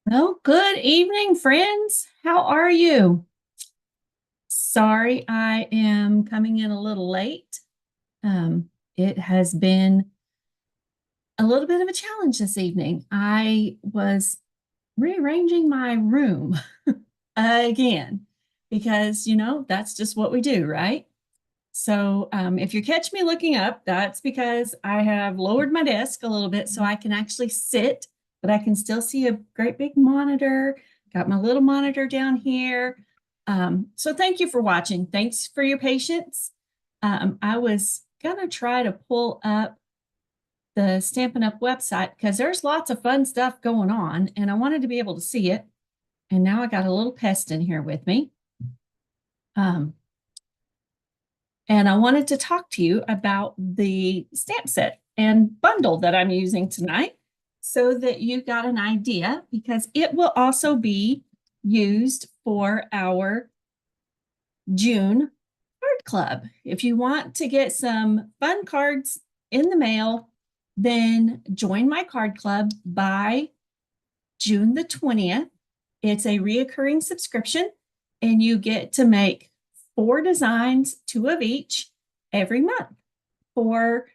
Oh, good evening, friends. How are you? Sorry, I am coming in a little late. It has been a little bit of a challenge this evening. I was rearranging my room again because, that's just what we do, right? So if you catch me looking up, that's because I have lowered my desk a little bit so I can actually sit, but I can still see a great big monitor. Got my little monitor down here. So thank you for watching. Thanks for your patience. I was gonna try to pull up the Stampin' Up website because there's lots of fun stuff going on and I wanted to be able to see it. And now I got a little pest in here with me. Um, And I wanted to talk to you about the stamp set and bundle that I'm using tonight so that you got an idea because it will also be used for our June card club. If you want to get some fun cards in the mail, then join my card club by June the 20th. It's a reoccurring subscription and you get to make 4 designs, 2 of each, every month for,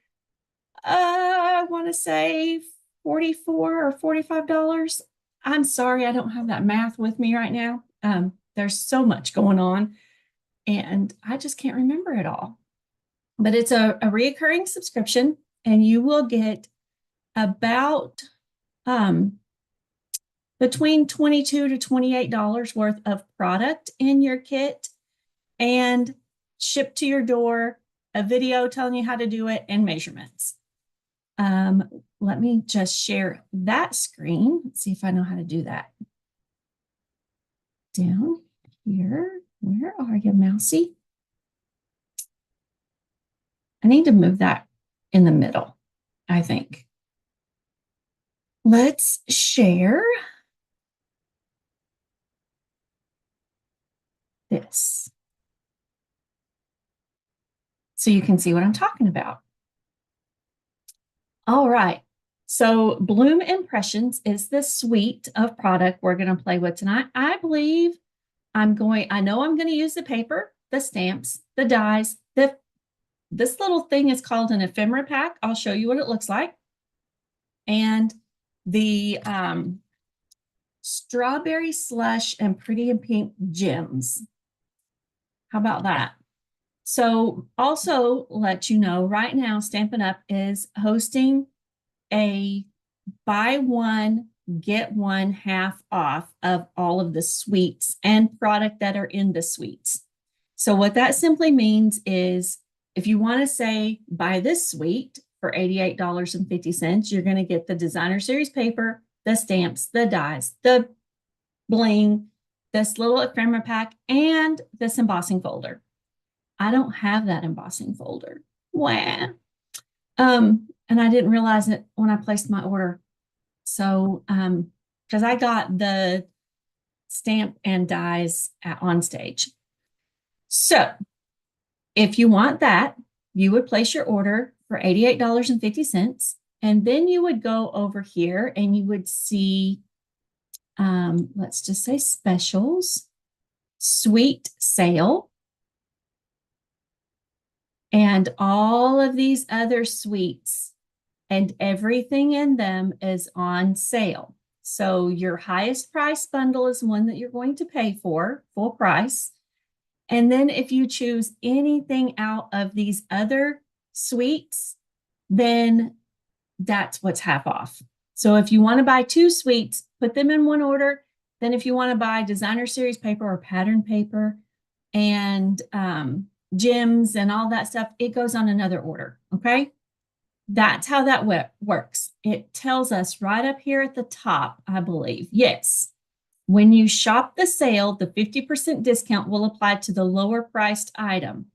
I want to say $44 or $45. I'm sorry, I don't have that math with me right now. There's so much going on and I just can't remember it all. But it's a reoccurring subscription and you will get about between $22 to $28 worth of product in your kit and shipped to your door, a video telling you how to do it, and measurements. Let me just share that screen. Let's see if I know how to do that. Down here, where are you, Mousy? I need to move that in the middle, I think. Let's share this so you can see what I'm talking about. All right. So Bloom Impressions is the suite of product we're going to play with tonight. I know I'm going to use the paper, the stamps, the dies. This little thing is called an ephemera pack. I'll show you what it looks like. And the strawberry slush and pretty and pink gems. How about that? So also let you know right now, Stampin' Up is hosting a buy one, get one half off of all of the suites and product that are in the suites. So what that simply means is if you want to say buy this suite for $88.50, you're going to get the designer series paper, the stamps, the dies, the bling, this little ephemera pack, and this embossing folder. I don't have that embossing folder. Wah. And I didn't realize it when I placed my order. So, because I got the stamp and dies on stage. So, if you want that, you would place your order for $88.50. And then you would go over here and you would see, let's just say specials, sweet sale, and all of these other suites and everything in them is on sale. So your highest price bundle is one that you're going to pay for, full price. And then if you choose anything out of these other suites, then that's what's half off. So if you want to buy 2 suites, put them in one order. Then if you want to buy designer series paper or pattern paper and gems and all that stuff, it goes on another order, okay? That's how that works. It tells us right up here at the top, I believe. Yes. When you shop the sale, the 50% discount will apply to the lower priced item.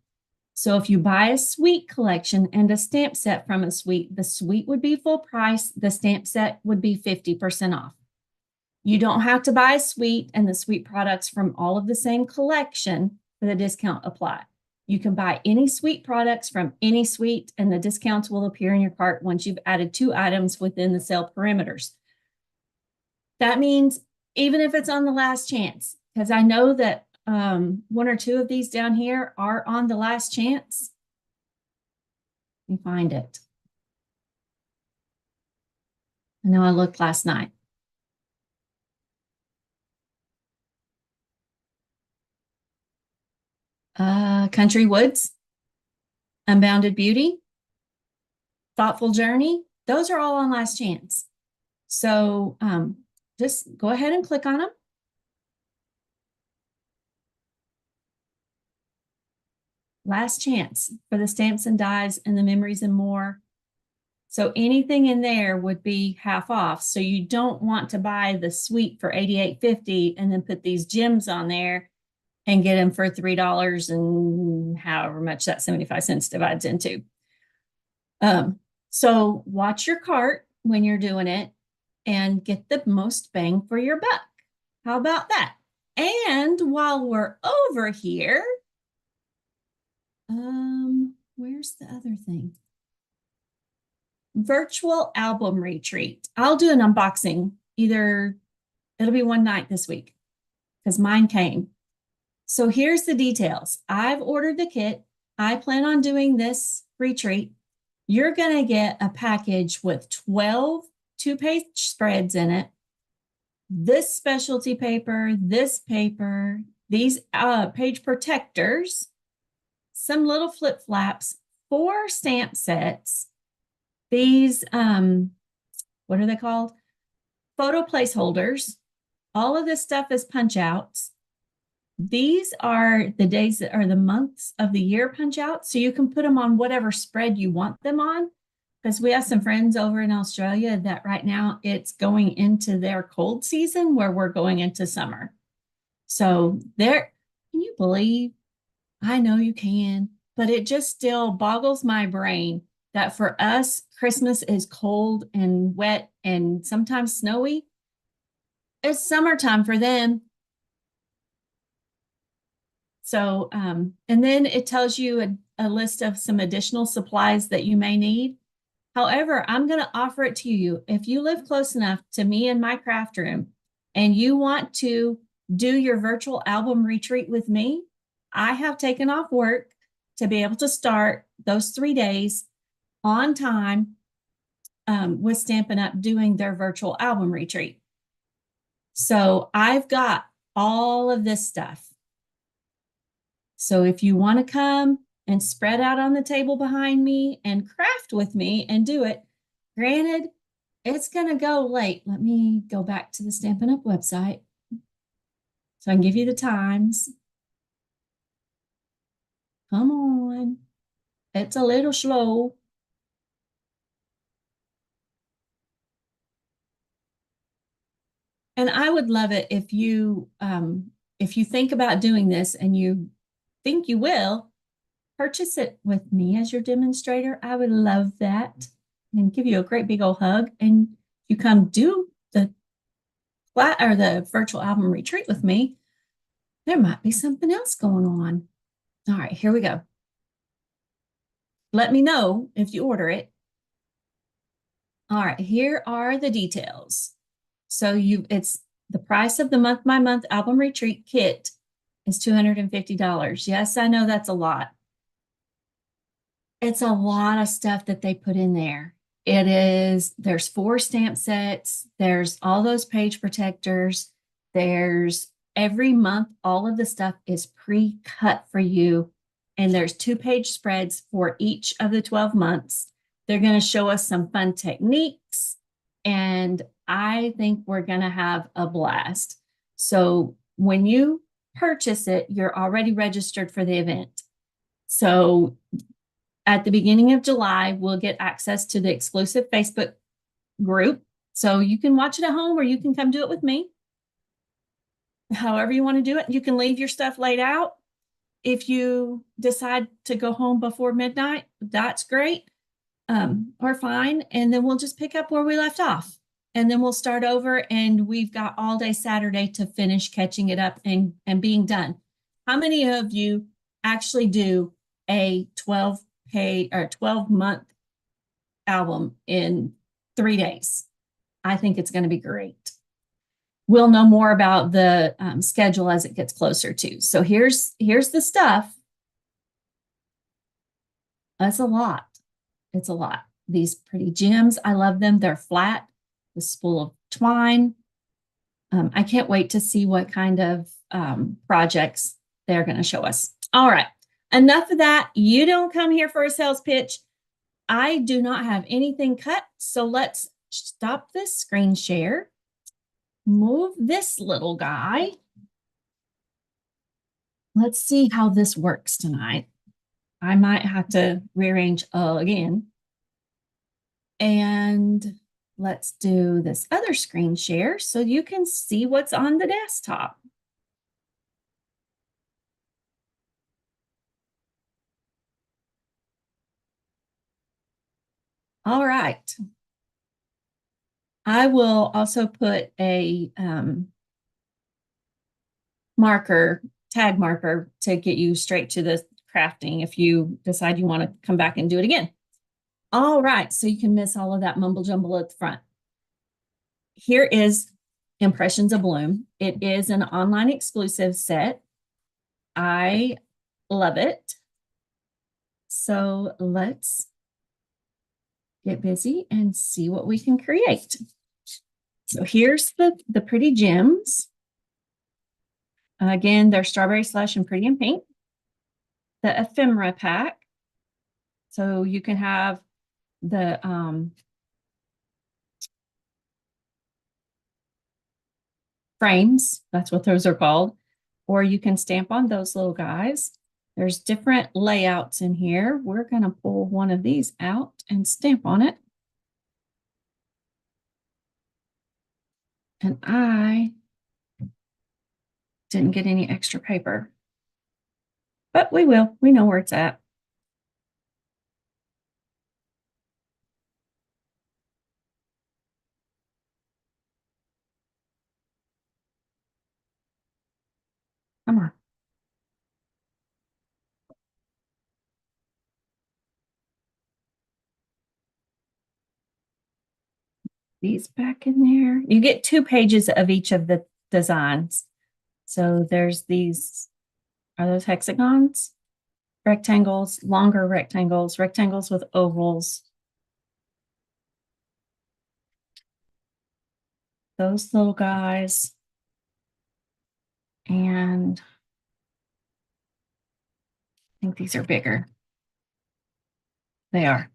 So if you buy a suite collection and a stamp set from a suite, the suite would be full price. The stamp set would be 50% off. You don't have to buy a suite and the suite products from all of the same collection for the discount apply. You can buy any suite products from any suite and the discounts will appear in your cart once you've added 2 items within the sale perimeters. That means even if it's on the last chance, because I know that one or two of these down here are on the last chance. Let me find it. I know I looked last night. Country Woods, Unbounded Beauty, Thoughtful Journey. Those are all on last chance. So just go ahead and click on them. Last chance for the Stamps and Dies and the Memories and More. So anything in there would be half off. So you don't want to buy the suite for $88.50 and then put these gems on there and get them for $3 and however much that 75 cents divides into. So watch your cart when you're doing it and get the most bang for your buck. How about that? And while we're over here, where's the other thing? Virtual album retreat. I'll do an unboxing. Either it'll be one night this week because mine came. So here's the details. I've ordered the kit. I plan on doing this retreat. You're going to get a package with 12 two-page spreads in it. This specialty paper, this paper, these page protectors, some little flip flaps, 4 stamp sets, these, what are they called? Photo placeholders. All of this stuff is punch outs. These are the days that are the months of the year punch outs. So you can put them on whatever spread you want them on. Because we have some friends over in Australia that right now it's going into their cold season where we're going into summer. So there, can you believe? I know you can, but it just still boggles my brain that for us, Christmas is cold and wet and sometimes snowy. It's summertime for them. So, and then it tells you a list of some additional supplies that you may need. However, I'm going to offer it to you. If you live close enough to me and my craft room and you want to do your virtual album retreat with me, I have taken off work to be able to start those 3 days on time with Stampin' Up doing their virtual album retreat. So I've got all of this stuff. So if you want to come and spread out on the table behind me and craft with me and do it, granted, it's going to go late. Let me go back to the Stampin' Up website so I can give you the times. Come on. It's a little slow. And I would love it if you think about doing this and you think you will, purchase it with me as your demonstrator. I would love that and give you a great big old hug. And you come do the virtual album retreat with me, there might be something else going on. All right, here we go. Let me know if you order it. All right, here are the details. So it's the price of the month by month album retreat kit is $250. Yes, I know that's a lot. It's a lot of stuff that they put in there. There's 4 stamp sets. There's all those page protectors. There's every month, all of the stuff is pre-cut for you. And there's 2-page spreads for each of the 12 months. They're going to show us some fun techniques. And I think we're going to have a blast. So when you purchase it, you're already registered for the event. So at the beginning of July, we'll get access to the exclusive Facebook group. So you can watch it at home or you can come do it with me. However you want to do it. You can leave your stuff laid out. If you decide to go home before midnight, that's great or fine. And then we'll just pick up where we left off. And then we'll start over and we've got all day Saturday to finish catching it up and being done. How many of you actually do a 12-month album in 3 days? I think it's going to be great. we'll know more about the schedule as it gets closer to. So here's the stuff. That's a lot. It's a lot. These pretty gems, I love them. They're flat, the spool of twine. I can't wait to see what kind of projects they're going to show us. All right, enough of that. You don't come here for a sales pitch. I do not have anything cut, so let's stop this screen share. Move this little guy. Let's see how this works tonight. I might have to rearrange again. And let's do this other screen share so you can see what's on the desktop. All right. I will also put a tag marker to get you straight to the crafting if you decide you want to come back and do it again. All right, so you can miss all of that mumble jumble at the front. Here is Impressions Abloom. It is an online exclusive set. I love it. So let's get busy and see what we can create. So here's the pretty gems. Again, they're Strawberry Slush and Pretty in Pink. The ephemera pack. So you can have the frames, that's what those are called, or you can stamp on those little guys. There's different layouts in here. We're going to pull one of these out and stamp on it. And I didn't get any extra paper, but we will. We know where it's at. Come on. These back in there. You get 2 pages of each of the designs. So there's these, are those hexagons? Rectangles, longer rectangles, rectangles with ovals. Those little guys. And I think these are bigger. They are.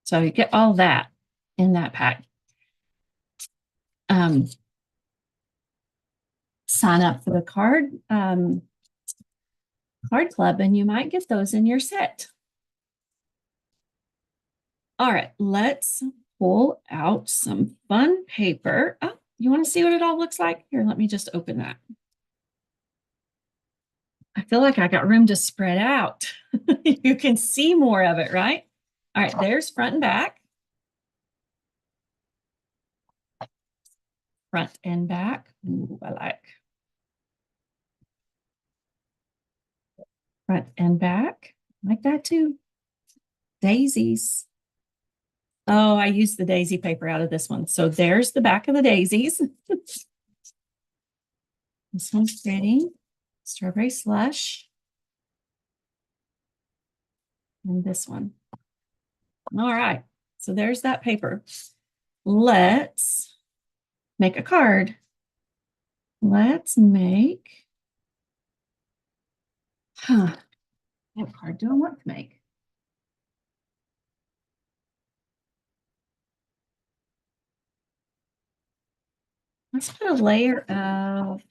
So you get all that in that pack. Sign up for the card club and you might get those in your set. All right, let's pull out some fun paper. Oh, you want to see what it all looks like? Here, let me just open that. I feel like I got room to spread out. You can see more of it, right? All right, there's front and back. Front and back. Ooh, I front and back. Like that too. Daisies. Oh, I used the daisy paper out of this one. So there's the back of the daisies. This one's pretty. Strawberry Slush. And this one. All right. So there's that paper. Let's make a card. Let's make, what card do I want to make? Let's put a layer of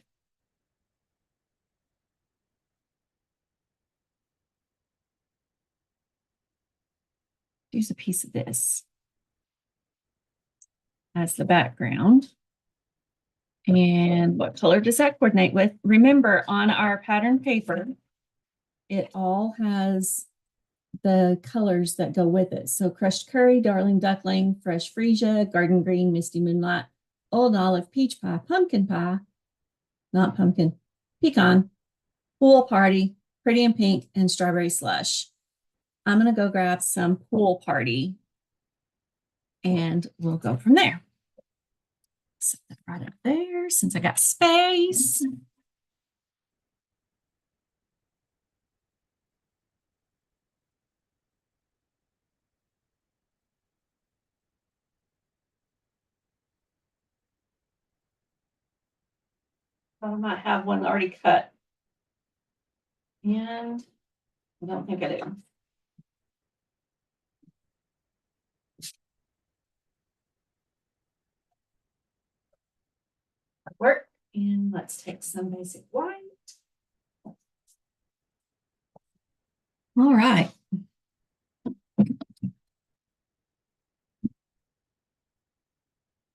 use a piece of this as the background. And what color does that coordinate with? Remember, on our pattern paper, it all has the colors that go with it. So crushed curry, darling duckling, fresh freesia, garden green, misty moonlight, old olive, peach pie, pumpkin pie, not pumpkin, pecan, pool party, pretty in pink, and strawberry slush. I'm going to go grab some pool party and we'll go from there. Set that right up there since I got space. I might have one already cut. And I don't think I do. Work. And let's take some basic white. All right.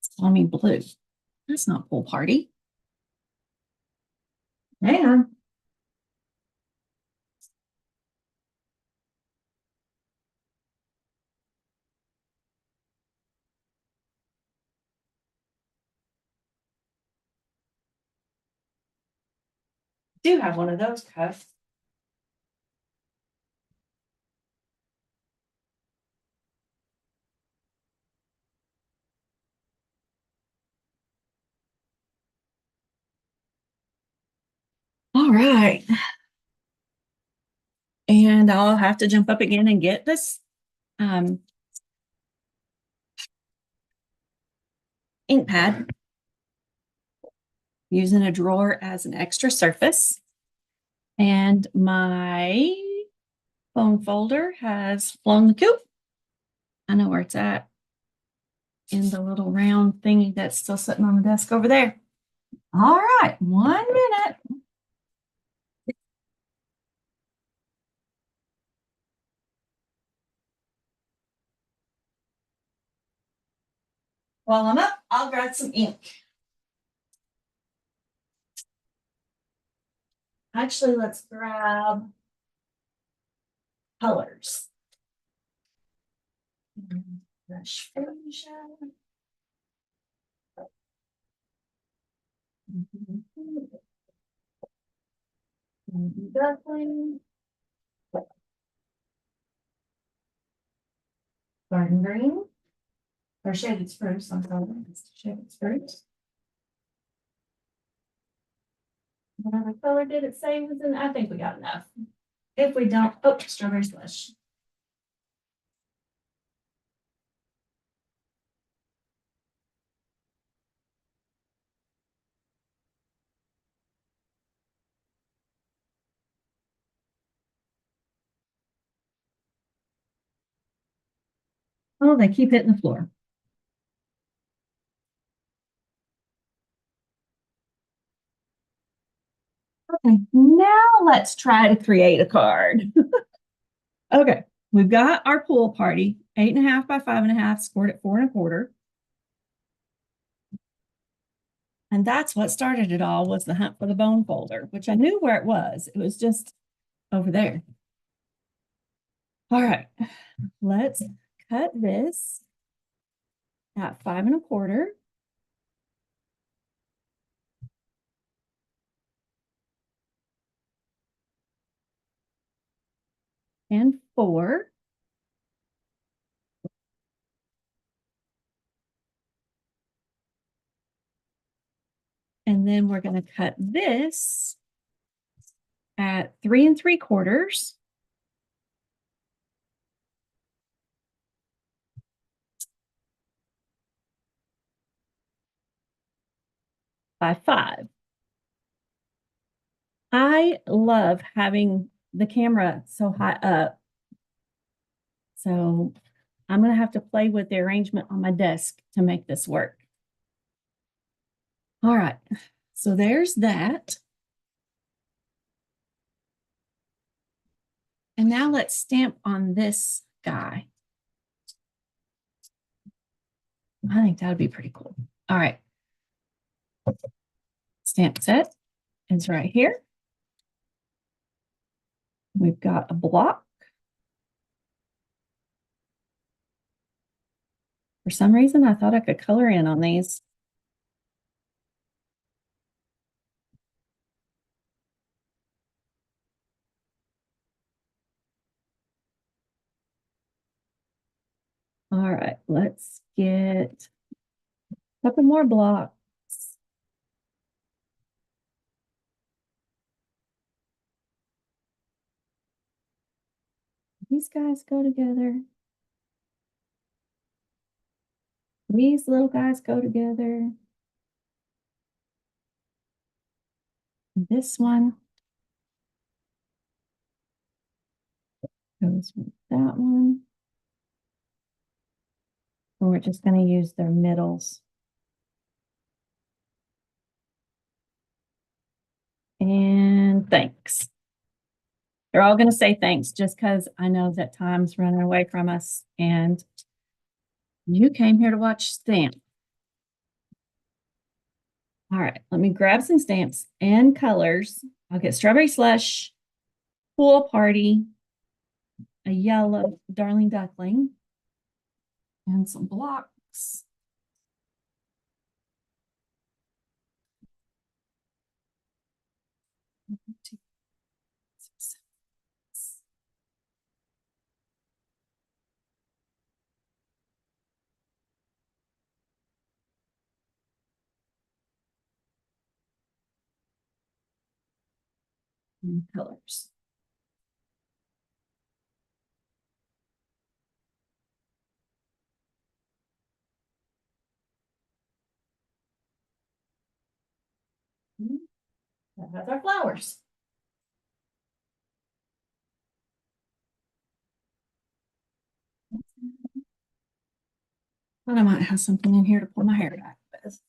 It's telling me blue. That's not pool party. Hang on. Do have one of those cups. All right. And I'll have to jump up again and get this ink pad, using a drawer as an extra surface. And my phone folder has flown the coop. I know where it's at, in the little round thingy that's still sitting on the desk over there. All right, 1 minute. While I'm up, I'll grab some ink. Actually, let's grab colors. Brush Fusion. Duckling. Garden green. Or shaded spruce, I'm sorry. It's shaded spruce. Whatever color did it say was in? I think we got enough. If we don't, oh, strawberry slush. Oh, they keep hitting the floor. Okay, now let's try to create a card. Okay, we've got our pool party, 8.5 by 5.5, scored at 4 1/4. And that's what started it all, was the hunt for the bone folder, which I knew where it was. It was just over there. All right, let's cut this at 5 1/4. And 4. And then we're going to cut this at 3 3/4 by 5. I love having the camera so high up. So I'm going to have to play with the arrangement on my desk to make this work. All right, so there's that. And now let's stamp on this guy. I think that would be pretty cool. All right. Stamp set is right here. We've got a block. For some reason, I thought I could color in on these. All right, let's get a couple more blocks. These guys go together. These little guys go together. This one goes with that one. And we're just going to use their middles. And thanks. They're all going to say thanks just because I know that time's running away from us and you came here to watch stamp. All right, let me grab some stamps and colors. I'll get Strawberry Slush, Pool Party, a yellow Darling Duckling, and some blocks. And colors. That has our flowers. But I might have something in here to pull my hair back with.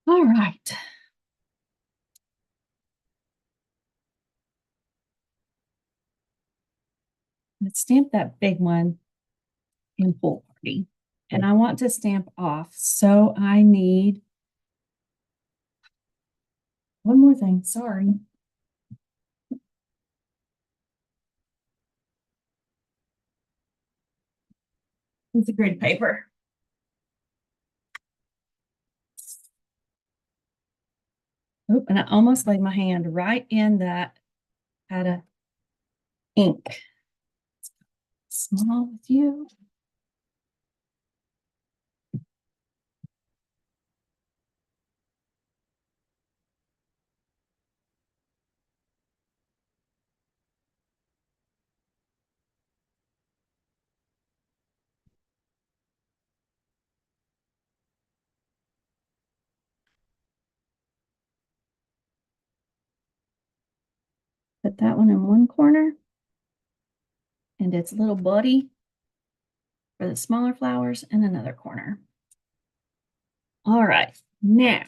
All right. Let's stamp that big one in Pool Party. And I want to stamp off. So I need one more thing. Sorry. It's a grid paper. Oh, and I almost laid my hand right in that out of ink. Small with you. Put that one in one corner. And its little buddy for the smaller flowers in another corner. All right, now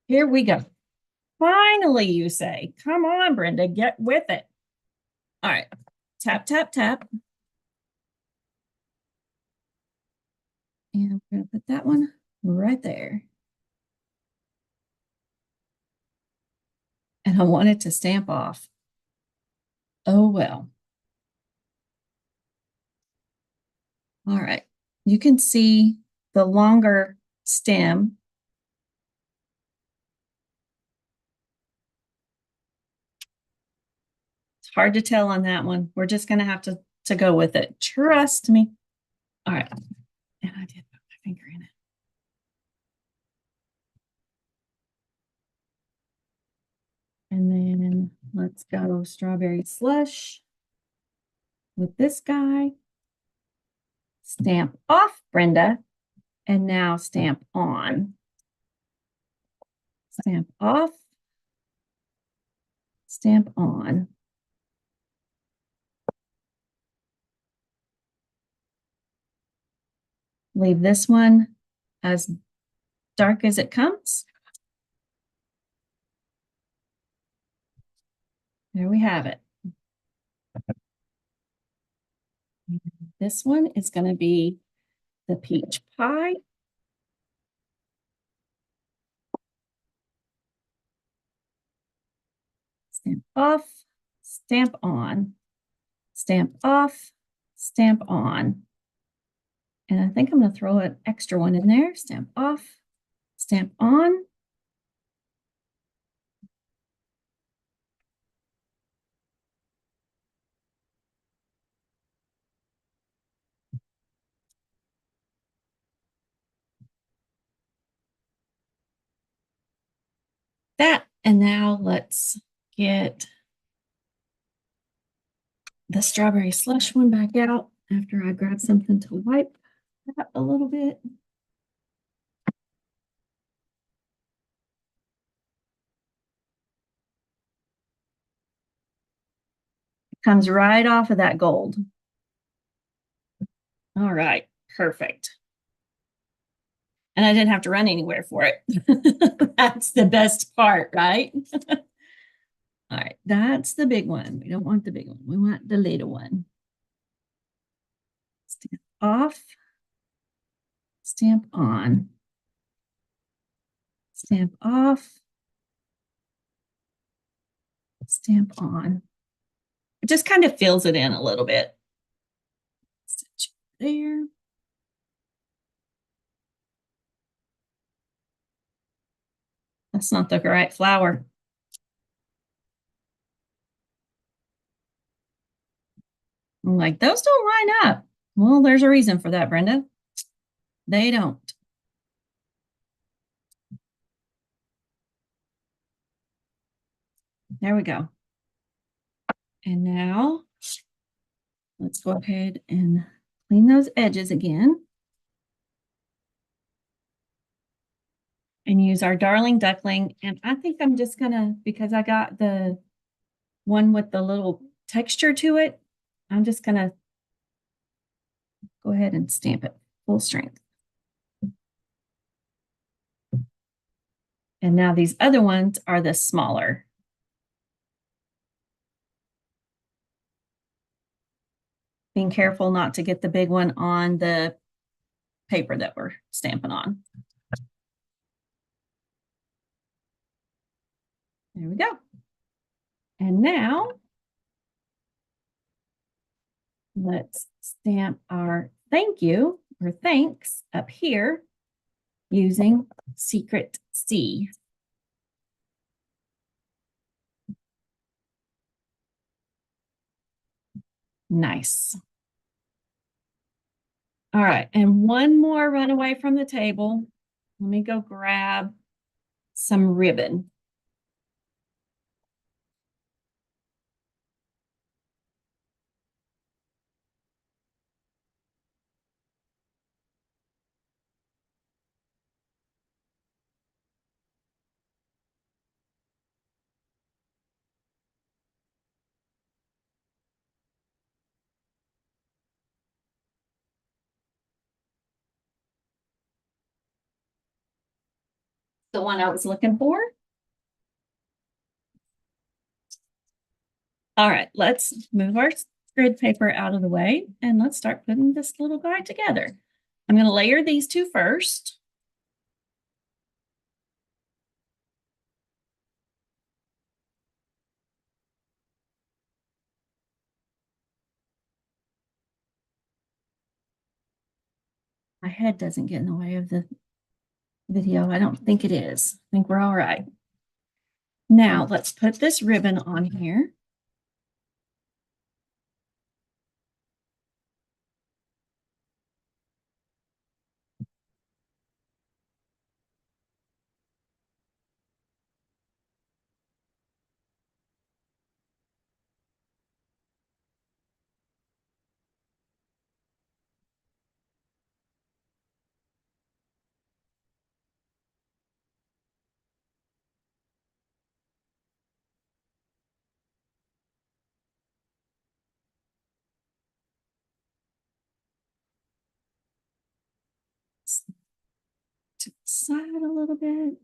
here we go. Finally, you say, come on, Brenda, get with it. All right, tap, tap, tap. And we're going to put that one right there. And I want it to stamp off. Oh, well. All right, you can see the longer stem. It's hard to tell on that one. We're just going to have to go with it. Trust me. All right, and I did put my finger in it. And then let's go Strawberry Slush with this guy. Stamp off, Brenda. And now stamp on. Stamp off. Stamp on. Leave this one as dark as it comes. There we have it. This one is going to be the peach pie. Stamp off, stamp on, stamp off, stamp on. And I think I'm going to throw an extra one in there. Stamp off, stamp on. that. And now let's get the strawberry slush one back out after I grab something to wipe that a little bit. It comes right off of that gold. All right, perfect. And I didn't have to run anywhere for it. That's the best part, right? All right, that's the big one. We don't want the big one. We want the little one. Stamp off, stamp on, stamp off, stamp on. It just kind of fills it in a little bit. Stitch there. That's not the right flower. I'm like, those don't line up. Well, there's a reason for that, Brenda. They don't. There we go. And now let's go ahead and clean those edges again. And use our darling duckling. And I think I'm just gonna, because I got the one with the little texture to it, I'm just gonna go ahead and stamp it full strength. And now these other ones are the smaller. Being careful not to get the big one on the paper that we're stamping on. There we go. And now let's stamp our thank you or thanks up here using Secret C. Nice. All right, and one more run away from the table. Let me go grab some ribbon. The one I was looking for. All right, let's move our grid paper out of the way and let's start putting this little guy together. I'm going to layer these two first. My head doesn't get in the way of the video. I don't think it is. I think we're all right. Now let's put this ribbon on here. To the side a little bit.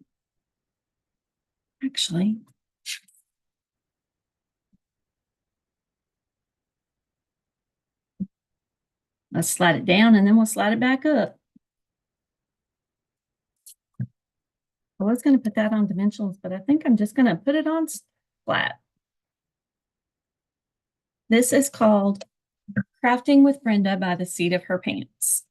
Actually, let's slide it down and then we'll slide it back up. I was going to put that on dimensionals, but I think I'm just going to put it on flat. This is called Crafting with Brenda by the seat of her pants.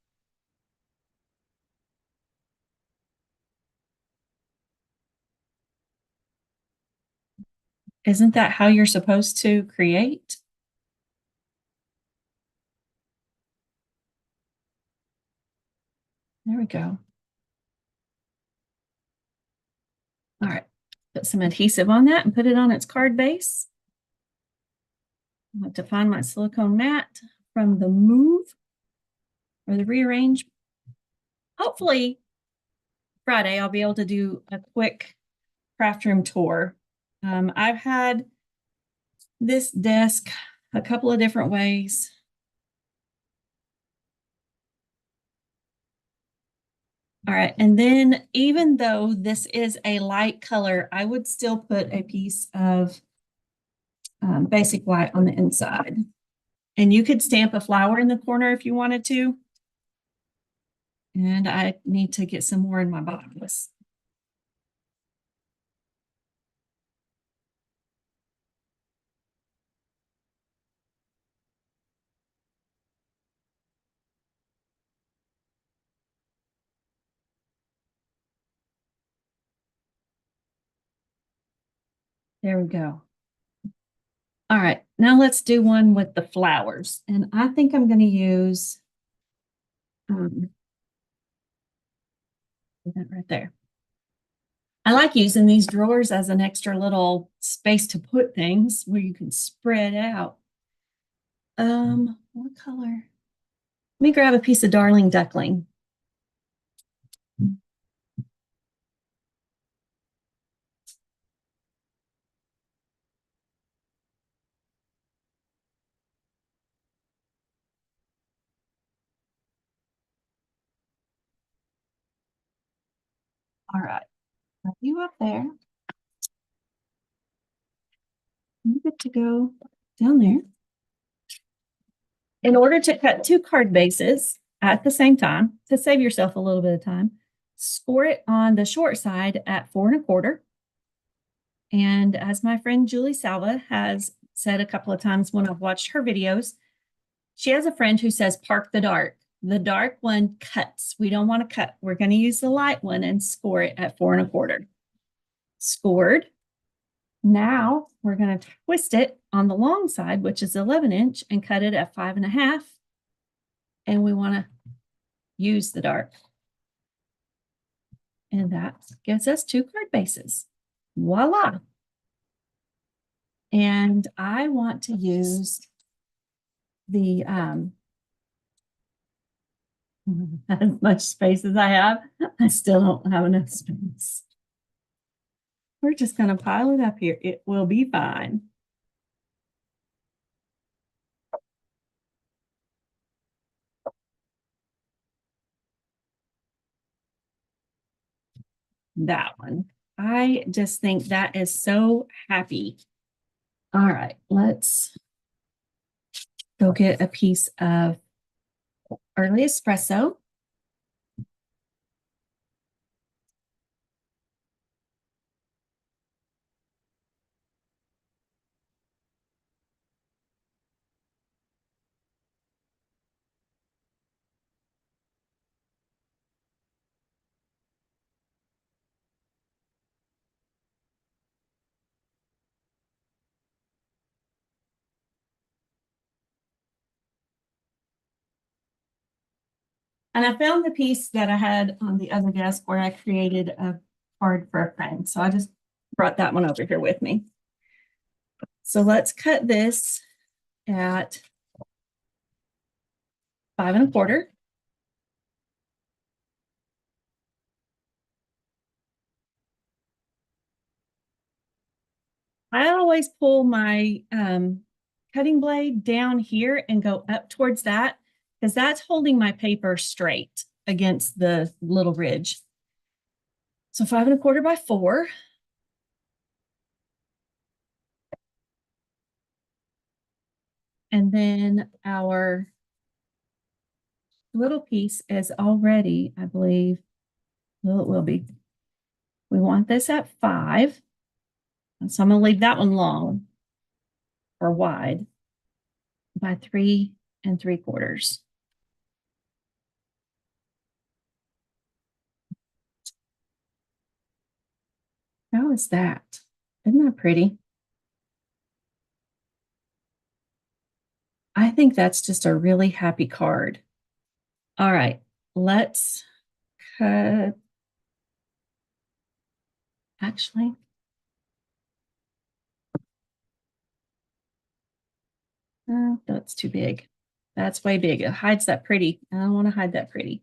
Isn't that how you're supposed to create? There we go. All right, put some adhesive on that and put it on its card base. I have to find my silicone mat from the Move or the Rearrange. Hopefully Friday I'll be able to do a quick craft room tour. I've had this desk a couple of different ways. All right, and then even though this is a light color, I would still put a piece of basic white on the inside. And you could stamp a flower in the corner if you wanted to. And I need to get some more in my box. There we go. All right, now let's do one with the flowers. And I think I'm going to use that right there. I like using these drawers as an extra little space to put things where you can spread out. What color? Let me grab a piece of Darling Duckling. All right, put you up there. You get to go down there. In order to cut two card bases at the same time, to save yourself a little bit of time, score it on the short side at 4 1/4. And as my friend Julie Salva has said a couple of times when I've watched her videos, she has a friend who says, park the dark. The dark one cuts. We don't want to cut. We're going to use the light one and score it at 4 1/4. Scored. Now we're going to twist it on the long side, which is 11" and cut it at 5 1/2. And we want to use the dark. And that gives us two card bases. Voila. And I want to use the, as much space as I have, I still don't have enough space. We're just going to pile it up here. It will be fine. That one. I just think that is so happy. All right, let's go get a piece of early espresso. And I found the piece that I had on the other desk where I created a card for a friend. So I just brought that one over here with me. So let's cut this at 5 1/4. I always pull my cutting blade down here and go up towards that because that's holding my paper straight against the little ridge. So 5 1/4 by 4. And then our little piece is already, I believe, well, it will be. We want this at 5. And so I'm going to leave that one long or wide by 3 3/4. How is that? Isn't that pretty? I think that's just a really happy card. All right, let's cut. Actually, Oh, that's too big. That's way big. It hides that pretty. I don't want to hide that pretty.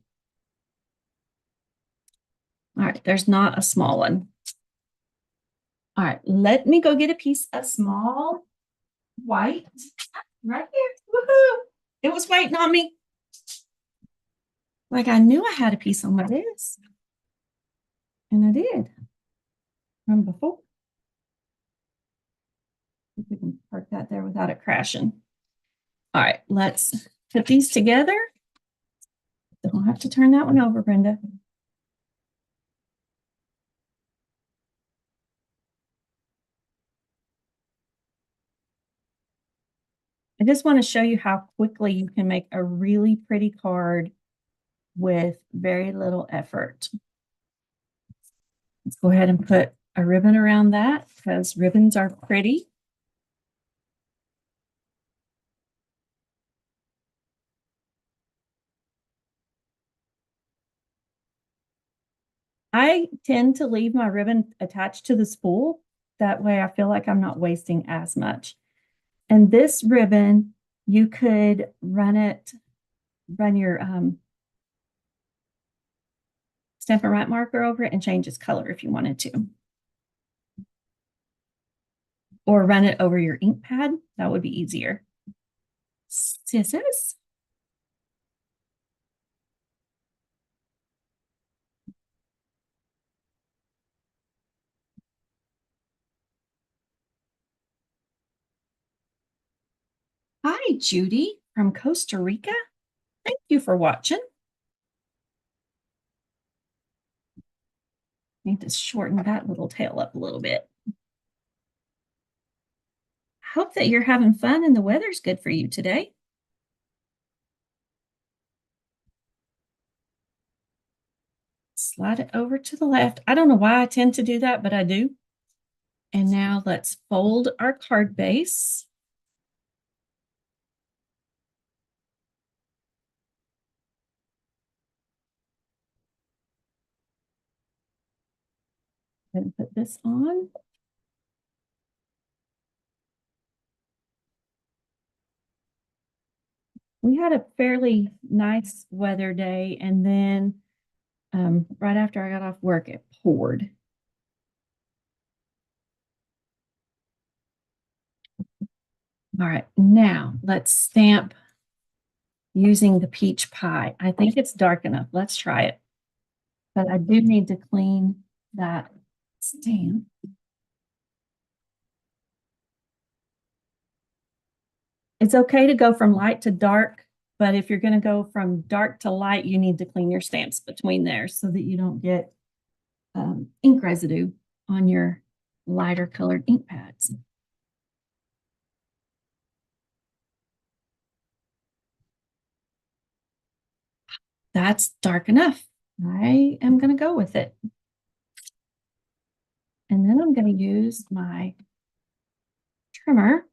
All right, there's not a small one. All right, let me go get a piece of small white right here. Woohoo! It was waiting on me. Like I knew I had a piece on my desk. And I did from before. If we can park that there without it crashing. All right, let's put these together. Don't have to turn that one over, Brenda. I just want to show you how quickly you can make a really pretty card with very little effort. Let's go ahead and put a ribbon around that because ribbons are pretty. I tend to leave my ribbon attached to the spool. That way I feel like I'm not wasting as much. And this ribbon, you could run your Stampin' Up marker over it and change its color if you wanted to. Or run it over your ink pad. That would be easier. Scissors. Hi, Judy from Costa Rica. Thank you for watching. Need to shorten that little tail up a little bit. Hope that you're having fun and the weather's good for you today. Slide it over to the left. I don't know why I tend to do that, but I do. And now let's fold our card base. And put this on. We had a fairly nice weather day, and then right after I got off work, it poured. All right, now let's stamp using the peach pie. I think it's dark enough. Let's try it. But I do need to clean that stamp. It's okay to go from light to dark, but if you're going to go from dark to light, you need to clean your stamps between there so that you don't get ink residue on your lighter colored ink pads. That's dark enough. I am going to go with it. And then I'm going to use my trimmer.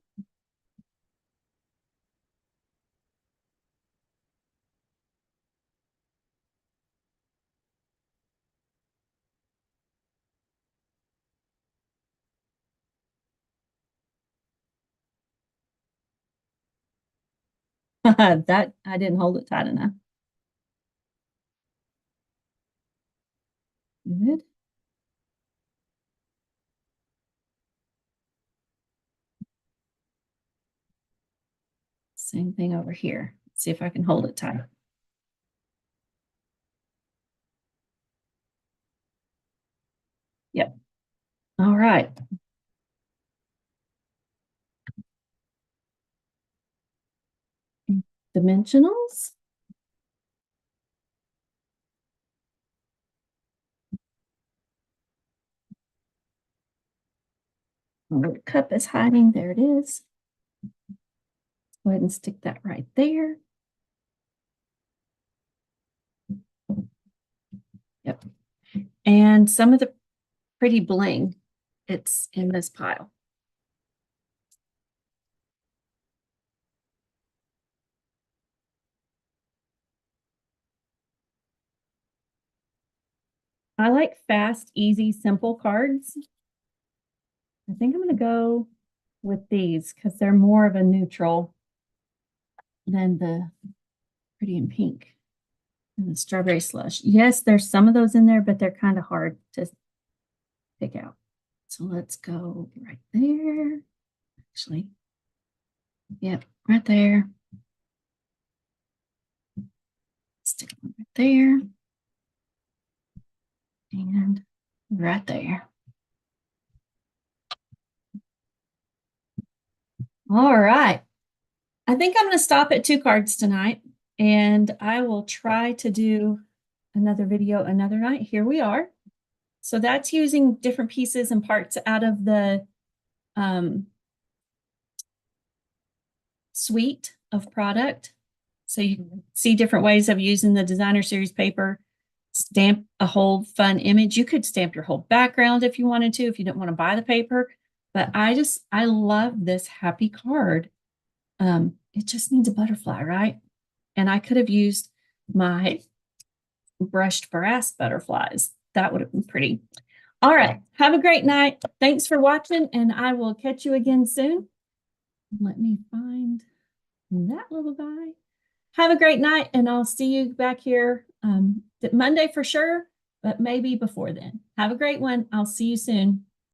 That I didn't hold it tight enough. Good. Same thing over here. Let's see if I can hold it tight. Yep. All right. Dimensionals. Where the cup is hiding, there it is. Go ahead and stick that right there. Yep. And some of the pretty bling, it's in this pile. I like fast, easy, simple cards. I think I'm going to go with these because they're more of a neutral. than the pretty in pink and the strawberry slush. Yes, there's some of those in there, but they're kind of hard to pick out. So let's go right there. Actually, yep, right there. Stick one right there. And right there. All right. I think I'm going to stop at 2 cards tonight, and I will try to do another video another night. Here we are. So that's using different pieces and parts out of the suite of product. So you can see different ways of using the designer series paper, stamp a whole fun image. You could stamp your whole background if you wanted to, if you didn't want to buy the paper. But I love this happy card. It just needs a butterfly, right? And I could have used my brushed brass butterflies. That would have been pretty. All right. Have a great night. Thanks for watching, and I will catch you again soon. Let me find that little guy. Have a great night, and I'll see you back here Monday for sure, but maybe before then. Have a great one. I'll see you soon.